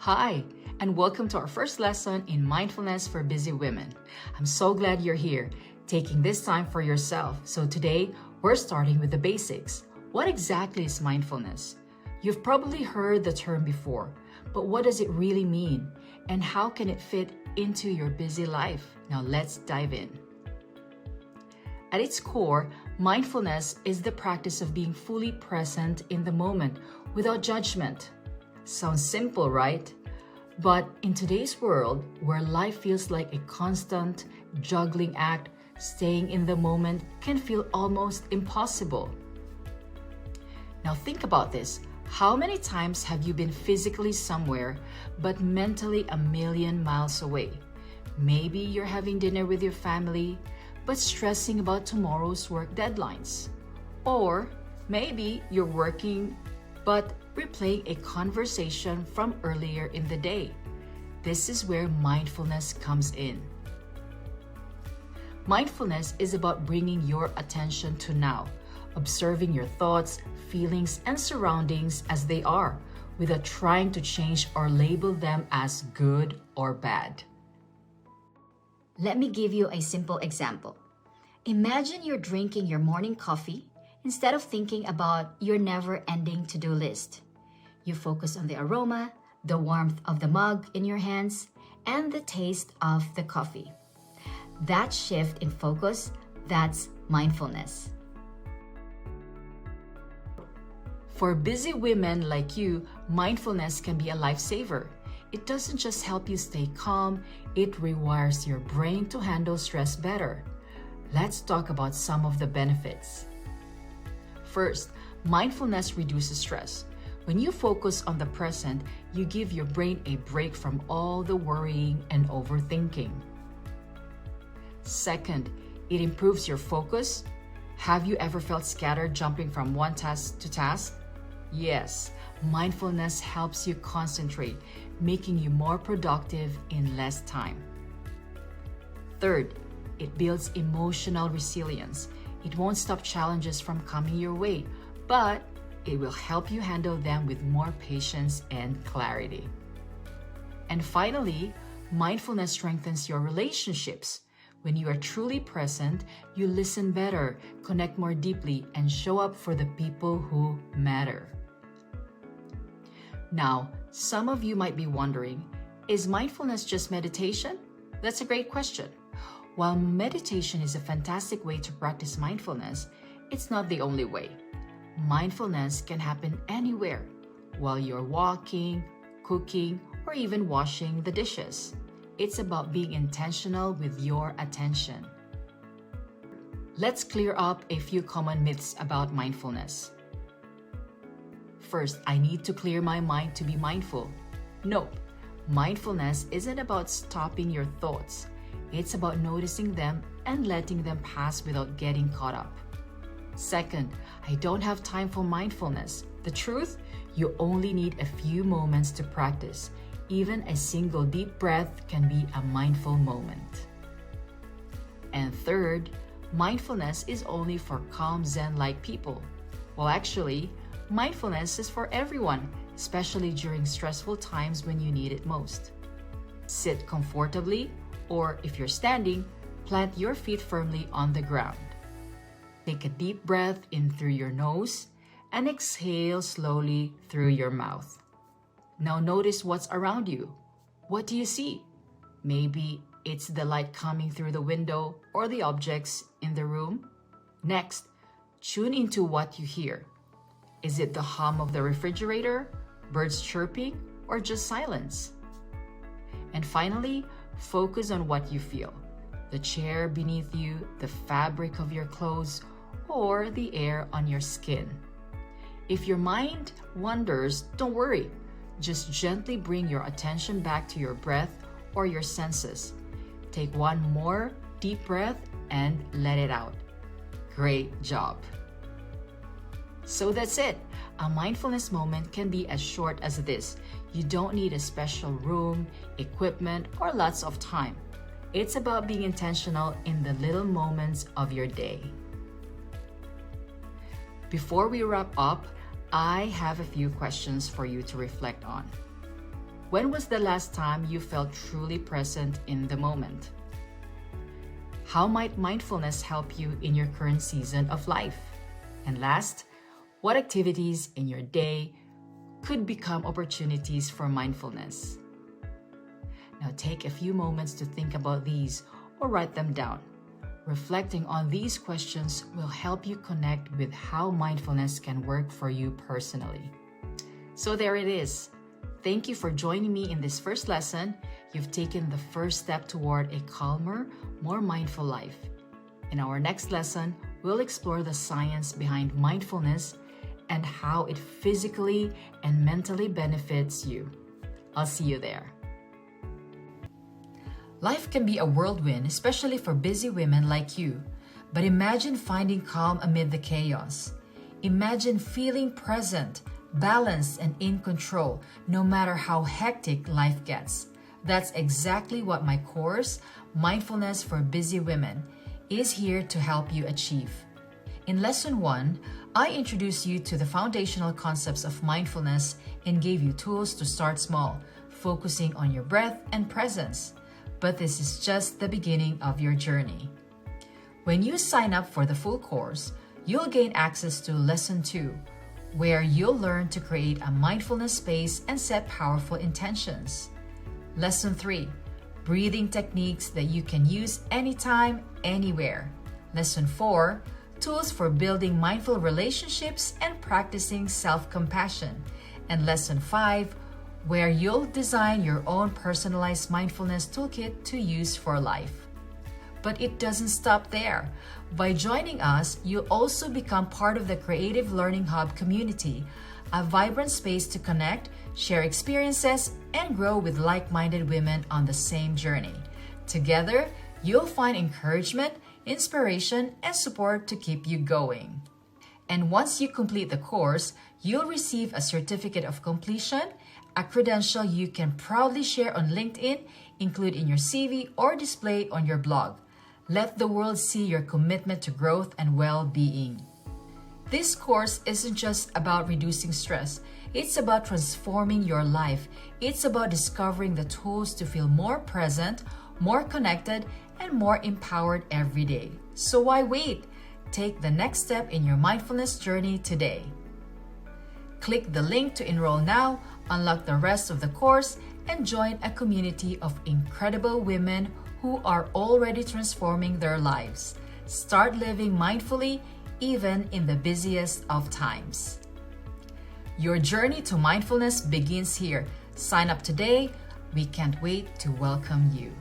Hi, and welcome to our first lesson in Mindfulness for Busy Women. I'm so glad you're here, taking this time for yourself. So today, we're starting with the basics. What exactly is mindfulness? You've probably heard the term before, but what does it really mean? And how can it fit into your busy life? Now let's dive in. At its core, mindfulness is the practice of being fully present in the moment without judgment. Sounds simple, right? But in today's world, where life feels like a constant juggling act, staying in the moment can feel almost impossible. Now think about this. How many times have you been physically somewhere, but mentally a million miles away? Maybe you're having dinner with your family, but stressing about tomorrow's work deadlines. Or maybe you're working, but replaying a conversation from earlier in the day. This is where mindfulness comes in. Mindfulness is about bringing your attention to now, observing your thoughts, feelings, and surroundings as they are, without trying to change or label them as good or bad. Let me give you a simple example. Imagine you're drinking your morning coffee instead of thinking about your never-ending to-do list. You focus on the aroma, the warmth of the mug in your hands, and the taste of the coffee. That shift in focus, that's mindfulness. For busy women like you, mindfulness can be a lifesaver. It doesn't just help you stay calm, it rewires your brain to handle stress better. Let's talk about some of the benefits. First, mindfulness reduces stress. When you focus on the present, you give your brain a break from all the worrying and overthinking. Second, it improves your focus. Have you ever felt scattered jumping from one task to task? Yes, mindfulness helps you concentrate, making you more productive in less time. Third, it builds emotional resilience. It won't stop challenges from coming your way, but it will help you handle them with more patience and clarity. And finally, mindfulness strengthens your relationships. When you are truly present, you listen better, connect more deeply, and show up for the people who matter. Now, some of you might be wondering, is mindfulness just meditation? That's a great question. While meditation is a fantastic way to practice mindfulness, it's not the only way. Mindfulness can happen anywhere, while you're walking, cooking, or even washing the dishes. It's about being intentional with your attention. Let's clear up a few common myths about mindfulness. First, I need to clear my mind to be mindful. Nope, mindfulness isn't about stopping your thoughts. It's about noticing them and letting them pass without getting caught up. Second, I don't have time for mindfulness. The truth? You only need a few moments to practice. Even a single deep breath can be a mindful moment. And third, mindfulness is only for calm Zen-like people. Well, actually, mindfulness is for everyone, especially during stressful times when you need it most. Sit comfortably, or if you're standing, plant your feet firmly on the ground. Take a deep breath in through your nose and exhale slowly through your mouth. Now notice what's around you. What do you see? Maybe it's the light coming through the window or the objects in the room. Next, tune into what you hear. Is it the hum of the refrigerator, birds chirping, or just silence? And finally, focus on what you feel. The chair beneath you, the fabric of your clothes, or the air on your skin. If your mind wanders, don't worry. Just gently bring your attention back to your breath or your senses. Take one more deep breath and let it out. Great job. So that's it. A mindfulness moment can be as short as this. You don't need a special room, equipment, or lots of time. It's about being intentional in the little moments of your day. Before we wrap up, I have a few questions for you to reflect on. When was the last time you felt truly present in the moment? How might mindfulness help you in your current season of life? And last, what activities in your day could become opportunities for mindfulness? Now take a few moments to think about these or write them down. Reflecting on these questions will help you connect with how mindfulness can work for you personally. So there it is. Thank you for joining me in this first lesson. You've taken the first step toward a calmer, more mindful life. In our next lesson, we'll explore the science behind mindfulness and how it physically and mentally benefits you. I'll see you there. Life can be a whirlwind, especially for busy women like you. But imagine finding calm amid the chaos. Imagine feeling present, balanced, and in control, no matter how hectic life gets. That's exactly what my course, Mindfulness for Busy Women, is here to help you achieve. In Lesson 1, I introduced you to the foundational concepts of mindfulness and gave you tools to start small, focusing on your breath and presence. But this is just the beginning of your journey. When you sign up for the full course, you'll gain access to Lesson 2, where you'll learn to create a mindfulness space and set powerful intentions. Lesson 3, breathing techniques that you can use anytime, anywhere. Lesson 4, tools for building mindful relationships and practicing self-compassion. And Lesson 5, where you'll design your own personalized mindfulness toolkit to use for life. But it doesn't stop there. By joining us, you'll also become part of the Creative Learning Hub community, a vibrant space to connect, share experiences, and grow with like-minded women on the same journey. Together, you'll find encouragement, inspiration, and support to keep you going. And once you complete the course, you'll receive a certificate of completion, a credential you can proudly share on LinkedIn, include in your CV, or display on your blog. Let the world see your commitment to growth and well-being. This course isn't just about reducing stress. It's about transforming your life. It's about discovering the tools to feel more present, more connected, and more empowered every day. So why wait? Take the next step in your mindfulness journey today. Click the link to enroll now, unlock the rest of the course, and join a community of incredible women who are already transforming their lives. Start living mindfully, even in the busiest of times. Your journey to mindfulness begins here. Sign up today. We can't wait to welcome you.